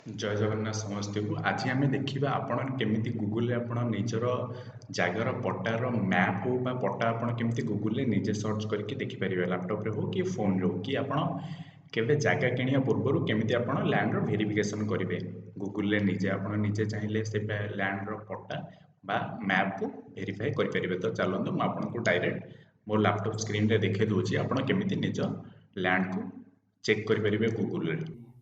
जय जगन्नाथ समस्त को आज आम देखा आपण केमी गुगुल आप निजर जगार पट्टार मैप हो पट्टा आप केमी गुगुल निजे सर्च करके देखिपारे लैपटॉप रे हो कि फोन रे हो कि आपण केवे जगह किणवा पूर्व केमी आप लैंड वेरिफिकेशन करेंगे गुगुल निजे आप निजे चाहिए से लैंड पट्टा बा मैप को वेरीफाए करेंगे। तो चलते मुझे आपको डायरेक्ट मो लैपटॉप स्क्रीन रे देखे दूसरी आप केमी निज लैंड को चेक करेंगे गुगुल रे।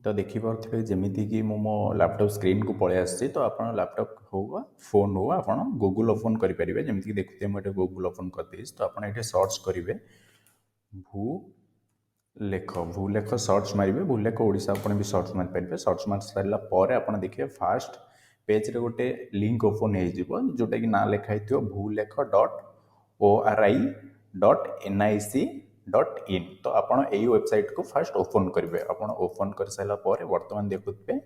तो देखिपे जमीती कि मो लैपटॉप स्क्रीन को पलि आसी तो आप लैपटॉप हो फोन हो आप गूगल ओपन करेंगे जमीक देखते मुझे गूगल ओपन करदे तो आप सर्च करेंगे भूलेख सर्च मारे भूलेख ओडिशा आप भी सर्च मारे सर्च मार सारापर आप देखिए फास्ट पेज रे गोटे लिंक ओपन हो जोटा कि ना लिखाई भूलेख .or.nic.in तो आपड़ यही वेबसाइट को फास्ट ओपन करेंगे आप ओपन कर सारापर बर्तमान देखुए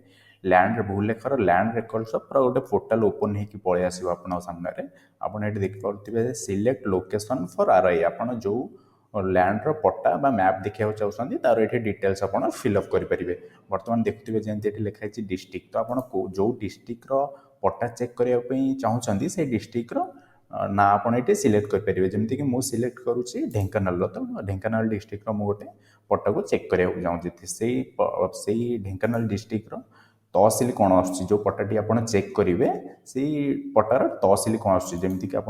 लैंड भूलेखर लैंड रेकर्ड्स पूरा गोटे पोर्टाल ओपन होगी पलि आस सामने आपड़ ये देखिपे सिलेक्ट लोकेशन फॉर आरआई आप जो लैंड पट्टा बा मैप देखा चाहते तार ये डिटेल्स आप फिलअप करेंगे। बर्तमान देखुए जमी लिखाई डिस्ट्रिक्ट तो आप जो डिस्ट्रिक्ट पट्टा चेक करने चाहते से डिस्ट्रिक्ट ना आपड़ ये सिलेक्ट करेंगे जमीक मुझे सिलेक्ट करुच्ची ढेंकानाल तो ढेंकानाल डिस्ट्रिक्ट गोटे पट्टा को चेक करने चाहूँगी से ढेंकानाल डिस्ट्रिक्ट तहसिल कौन आसूँ जो पट्टाटी आप चेक करेंगे से पट्टार तहसिल कौन आसमीक आप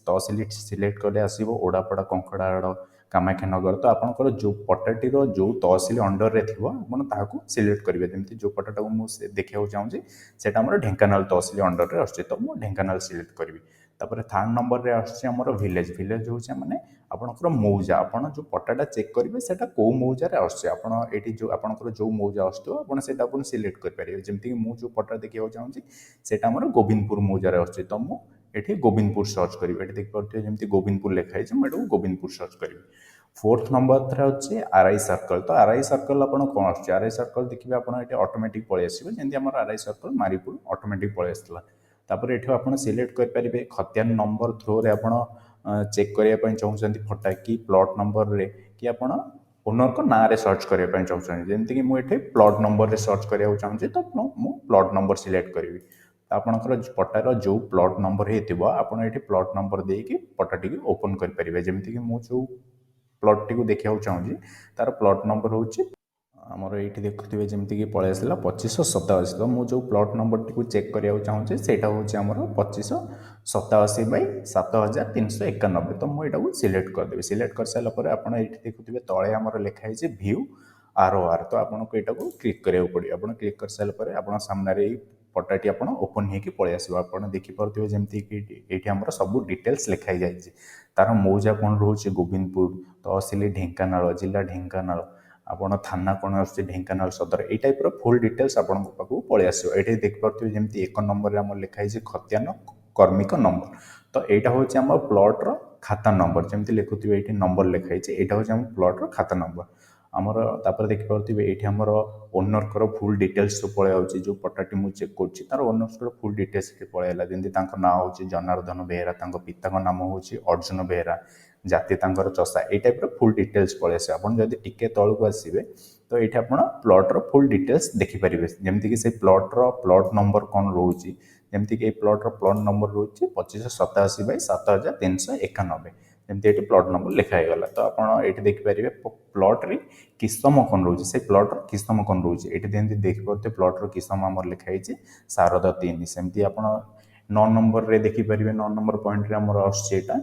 तहसिल सिलेक्ट कले आसो ओडापड़ा कंकड़ाहाड़ कामाख्यानगर तो आपंकर जो पट्टाटीर जो तहसिल अंडर रे थी आपको सिलेक्ट करेंगे जमी जो पट्टा को मुझे देखा चाहूँगी से ढेंकानाल तहसिल अंडर में आसूँ तो मुझे ढेंकानाल सिलेक्ट करी। तापर थर्ड नंबर रे आमर विलेज विलेज हूँ मैंने आपंकर मौजा आप जो पट्टाटा चेक करेंगे से कौ मौजार आसटी जो आपंकर जो मौजा आसो सिलेक्ट करेंगे जमीक मुझे पट्टा देखा चाहूँगी से गोविंदपुर मौजार आस तो मुझे गोविंदपुर सर्च करी ये देखिए जमी गोविंदपुर लिखाई मुझे गोविंदपुर सर्च करी। फोर्थ नंबर अच्छे आरआई सर्कल तो आरआई सर्कल आप कौन आरआई सर्कल देखिए आप ऑटोमेटिक पलि आसो जमी आम आरआई सर्कल मारिपुर ऑटोमेटिक पलि आसाला। तापर ये आप सिलेक्ट करेंगे खतियान नंबर थ्रो रे आप चेक करने चाहते फटा कि प्लॉट नंबर रे कि आप ओनर को ना रे सर्च करने चाहते जमीक मुझे प्लॉट नंबर रे सर्च करने चाहूँगी तो मुझे प्लॉट नंबर सिलेक्ट करी आपंकर पट्टार जो प्लॉट नंबर होती ये प्लॉट नंबर देकी पट्टाटी ओपन करेंगे जमीक मुझे प्लॉट टी देखा चाहूँगी तार प्लॉट नंबर हूँ आमर ये देखुए जमीक पलि आसला 2587 तो मुझे जो प्लॉट नंबर टी चेक करने चाहूँगी से हूँ आमर 2587/7391 तो मुझे सिलेक्ट करदेवी सिलेक्ट कर सारापर आप देखुए तले आमर लिखाई व्यू ROR तो आपको यहाँ क्लिक करा पड़ो आप क्लिक कर सारापर आप सामने पट्टाटी आप ओपन होगी पलि आस देखिपे जमीक ये सब डिटेल्स लिखाई जाए तार मौजा कौन रोचे गोविंदपुर तहसिल ढेंकानाल जिला ढेंकानाल आपड़ थाना कौन आस ढेंकानाल सदर ये टाइप फुल डिटेल्स आप पलि आस ये देखिपे जमी एक नंबर में लिखाई खतियान कर्मिक नंबर तो यहाँ हूँ आम प्लॉट्र खाता नंबर जमी लिखुए ये नंबर लिखाई यहाँ हूँ आम प्लॉट्र खाता नंबर आमर तापर देखिपे ये आमर ओनर फुल डिटेल्स पलि आउची जो पट्टाटी मुझे चेक करुच्ची तार ओनर फुल डिटेल्स पलैला जमी ना हूँ जनार्दन बेहेरा पिता नाम हूँ अर्जुन बेहेरा जाति चषा ये टाइप फुल डिटेल्स पलि आस टिके तौक आसवे तो ये आप प्लॉट्र फुल डिटेल्स देखिपारे जमीक से प्लॉट्र प्लॉट नंबर कौन रोचे जमीक ये प्लॉट्र प्लॉट नंबर रोचे 2587/7391 जमी ये प्लॉट नंबर लिखाईगला तो आप ये देखिपारे प्लॉट्रे किसम कौन रोचे से प्लॉट्र किसम कौन रोचे ये जमी देखिए प्लॉट्र किसम आम लिखाई शारदा 3 सेमती आप 9 नंबर रे देखिपारे 9 नंबर पॉइंट रे आमर आसटा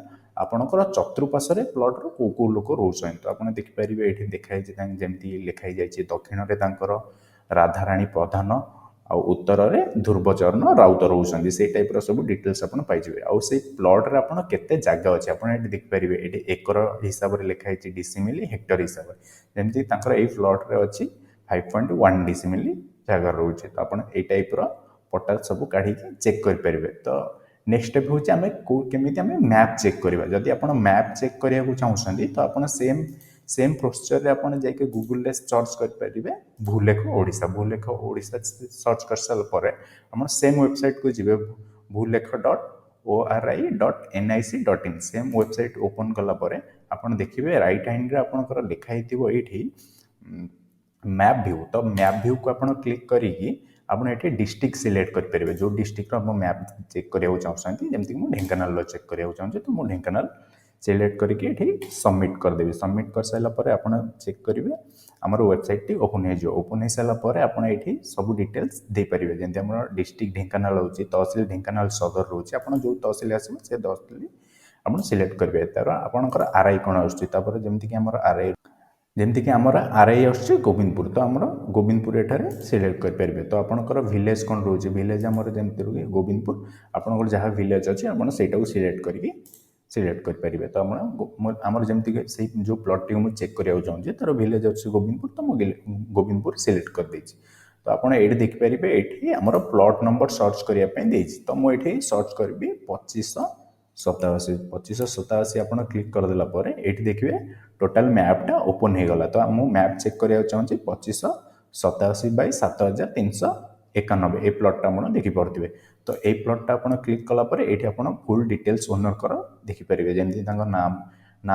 आपणकर चतुर्पार्श्वे प्लॉट्र कौ कौ लोक रोचे तो आप देखिपारे ये देखाई जमी लिखाई जाए दक्षिण में राधाराणी प्रधान आ उत्तर में ध्रुवचरण राउत रोच से टाइप सब डिटेल्स आप पाइबे आउ से प्लॉट्रे आप केते जगह अच्छे आप देखिपारे ये एकर हिसाब से लिखाई डिसिमिली हेक्टर हिसाब से जमी यही प्लॉट्रे अच्छी 5.1 डिसिमिली जगह रोचे तो आप टाइप पट्टा सब काढ़ी चेक करेंगे। तो नेक्स्ट स्टेप हूँ आम केमी आम मैप चेक करवा जदि आप मैप चेक करने चाहते तो आप सेम सेम प्रोसीजर आप जाके गूगल रे सर्च करेंगे भूलेख ओडिशा सर्च कर सारापर आप सेम वेबसाइट को जी भूलेख.ori.nic.in सेम वेबसाइट ओपन कलापर आप देखिए राइट हैंड रे आपंकर लिखाई ये मैप व्यू तो मैप व्यू को आप क्लिक करी ଆପଣ ଏଠି ଡିଷ୍ଟ୍ରିକ୍ଟ ସିଲେକ୍ଟ କରିପାରିବେ ଯେଉଁ ଡିଷ୍ଟ୍ରିକ୍ଟର ଆପଣ ମ୍ୟାପ୍ ଚେକ୍ କରିବାକୁ ଚାହୁଁଛନ୍ତି ଯେମିତିକି ମୁଁ ଢେଙ୍କାନାଳର ଚେକ୍ କରିବାକୁ ଚାହୁଁଛି ତ ମୁଁ ଢେଙ୍କାନାଳ ସିଲେକ୍ଟ କରିକି ଏଠି ସବମିଟ୍ କରିଦେବି ସବମିଟ୍ କରିସାରିଲା ପରେ ଆପଣ ଚେକ୍ କରିବେ ଆମର ୱେବସାଇଟ୍ଟି ଓପନ୍ ହେଇଯିବ ଓପନ୍ ହେଇସାରିଲା ପରେ ଆପଣ ଏଠି ସବୁ ଡିଟେଲ୍ସ ଦେଇପାରିବେ ଯେମିତି ଆମର ଡିଷ୍ଟ୍ରିକ୍ଟ ଢେଙ୍କାନାଳ ରହୁଛି ତହସିଲ ଢେଙ୍କାନାଳ ସଦର ରହୁଛି ଆପଣ ଯେଉଁ ତହସିଲ ଆସିବ ସେ ତହସିଲ ଆପଣ ସିଲେକ୍ଟ କରିବେ ତାର ଆପଣଙ୍କର ଆର୍ଆଇ କ'ଣ ଆସୁଛି ତାପରେ ଯେମିତିକି ଆମର ଆର୍ଆଇ ଆସୁଛି ଗୋବିନ୍ଦପୁର ତ ଆମର ଗୋବିନ୍ଦପୁର ଏଠାରେ ସିଲେକ୍ଟ କରିପାରିବେ ତ ଆପଣଙ୍କର ଭିଲେଜ୍ କ'ଣ ରହୁଛି ଭିଲେଜ୍ ଆମର ଯେମିତି ରହୁଛି ଗୋବିନ୍ଦପୁର ଆପଣଙ୍କର ଯାହା ଭିଲେଜ୍ ଅଛି ଆପଣ ସେଇଟାକୁ ସିଲେକ୍ଟ କରିପାରିବେ ତ ଆମର ଯେମିତିକି ସେଇ ଯେଉଁ ପ୍ଲଟ୍ଟିକୁ ମୁଁ ଚେକ୍ କରିବାକୁ ଚାହୁଁଛି ତାର ଭିଲେଜ୍ ଅଛି ଗୋବିନ୍ଦପୁର ତ ମୁଁ ଗୋବିନ୍ଦପୁର ସିଲେକ୍ଟ କରିଦେଇଛି ତ ଆପଣ ଏଇଠି ଦେଖିପାରିବେ ଏଇଠି ଆମର ପ୍ଲଟ୍ ନମ୍ବର ସର୍ଚ୍ଚ କରିବା ପାଇଁ ଦେଇଛି ତ ମୁଁ ଏଇଠି ସର୍ଚ୍ଚ କରିବି 2587 ଆପଣ କ୍ଲିକ୍ କରିଦେଲା ପରେ ଏଇଠି ଦେଖିବେ ଟୋଟାଲ ମ୍ୟାପ୍ଟା ଓପନ୍ ହେଇଗଲା ତ ମୁଁ ମ୍ୟାପ୍ ଚେକ୍ କରିବାକୁ ଚାହୁଁଛି 2587/7391 এই ପ୍ଲଟ୍ଟା ଆପଣ ଦେଖିପାରୁଥିବେ ତ এই ପ୍ଲଟ୍ଟା ଆପଣ କ୍ଲିକ୍ କଲା ପରେ ଏଇଠି ଆପଣ ଫୁଲ୍ ଡିଟେଲ୍ସ ଓନରଙ୍କର ଦେଖିପାରିବେ ଯେମିତି ତାଙ୍କ ନାଁ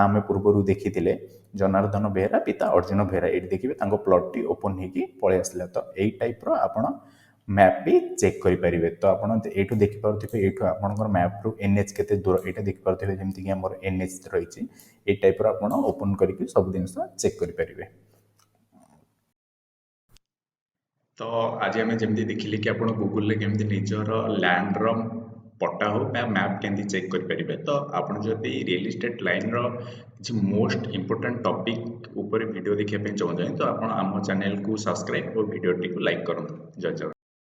ଆମେ ପୂର୍ବରୁ ଦେଖିଥିଲେ ଜନାର୍ଦ୍ଦନ ବେହେରା ପିତା ଅର୍ଜୁନ ବେହେରା ଏଇଠି ଦେଖିବେ ତାଙ୍କ ପ୍ଲଟ୍ଟି ଓପନ୍ ହେଇକି ପଳେଇ ଆସିଲା ତ ଏଇ ଟାଇପ୍ର ଆପଣ ମ୍ୟାପ୍ ବି ଚେକ୍ କରିପାରିବେ ତ ଆପଣ ଏଇଠୁ ଦେଖିପାରୁଥିବେ ଏଇଠୁ ଆପଣଙ୍କର ମ୍ୟାପ୍ରୁ NH କେତେ ଦୂର ଏଇଟା ଦେଖିପାରୁଥିବେ ଯେମିତିକି ଆମର NH ରହିଛି ଏଇ ଟାଇପ୍ର ଆପଣ ଓପନ୍ କରିକି ସବୁ ଜିନିଷ ଚେକ୍ କରିପାରିବେ ତ ଆଜି ଆମେ ଯେମିତି ଦେଖିଲେ କି ଆପଣ ଗୁଗୁଲରେ କେମିତି ନିଜର ଲ୍ୟାଣ୍ଡର ପଟ୍ଟା ହଉ ବା ମ୍ୟାପ୍ କେମିତି ଚେକ୍ କରିପାରିବେ ତ ଆପଣ ଯଦି ରିଏଲ୍ ଇଷ୍ଟେଟ୍ ଲାଇନ୍ର କିଛି ମୋଷ୍ଟ ଇମ୍ପୋର୍ଟାଣ୍ଟ ଟପିକ୍ ଉପରେ ଭିଡ଼ିଓ ଦେଖିବା ପାଇଁ ଚାହୁଁଛନ୍ତି ତ ଆପଣ ଆମ ଚ୍ୟାନେଲକୁ ସବସ୍କ୍ରାଇବ୍ ଓ ଭିଡ଼ିଓଟିକୁ ଲାଇକ୍ କରନ୍ତୁ ଜୟ ଜଗନ୍ନାଥ।